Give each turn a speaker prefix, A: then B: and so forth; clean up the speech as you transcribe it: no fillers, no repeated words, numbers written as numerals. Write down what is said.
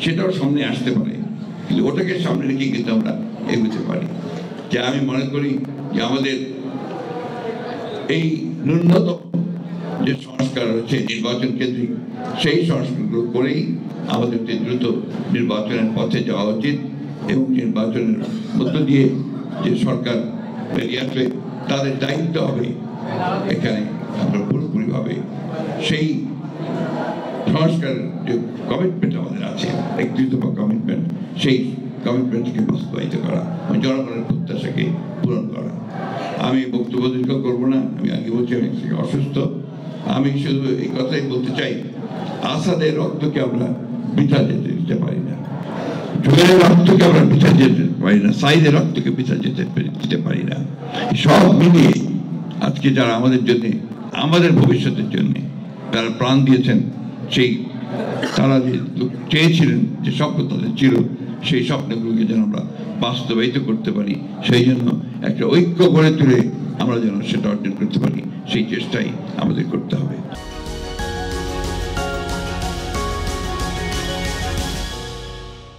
A: সেটাও সামনে আসতে পারে, কিন্তু ওটাকে সামনে রেখে কিন্তু আমরা এগোতে পারি। যে আমি মনে করি যে আমাদের এই ন্যূনতম যে সংস্কার হচ্ছে নির্বাচন কেন্দ্রিক, সেই সংস্কারগুলো করেই আমাদেরকে দ্রুত নির্বাচনের পথে যাওয়া উচিত এবং নির্বাচনের মধ্য দিয়ে যে সরকার বেরিয়ে আসবে তাদের দায়িত্ব হবে এখানে আমরা পুরোপুরিভাবে সেই সংস্কার যে কমিটমেন্ট আমাদের আছে, একত্রিত কমিটমেন্ট, সেই কমিটমেন্টকে বাস্তবায়িত করা, জনগণের প্রত্যাশাকে পূরণ করা। আমি বক্তব্য দীর্ঘ করবো না, আমি আগে বলছি আমি অসুস্থ। আমি শুধু এই কথাই বলতে চাই, আসাদের রক্তকে আমরা বৃথা যেতে দিতে পারি না, জুয়েলের রক্তকে আমরা বৃথা যেতে পারি না, সাইদের রক্তকে বৃথা যেতে দিতে পারি না। সব মিলিয়ে আজকে যারা আমাদের জন্য, আমাদের ভবিষ্যতের জন্য যারা প্রাণ দিয়েছেন, সেই তারা যে চেয়েছিলেন, যে স্বপ্ন তাদের ছিল, সেই স্বপ্নগুলোকে যেন আমরা বাস্তবায়িত করতে পারি, সেই জন্য একটা ঐক্য গড়ে তুলে আমরা যেন সেটা অর্জন করতে পারি, সেই চেষ্টাই আমাদের করতে হবে।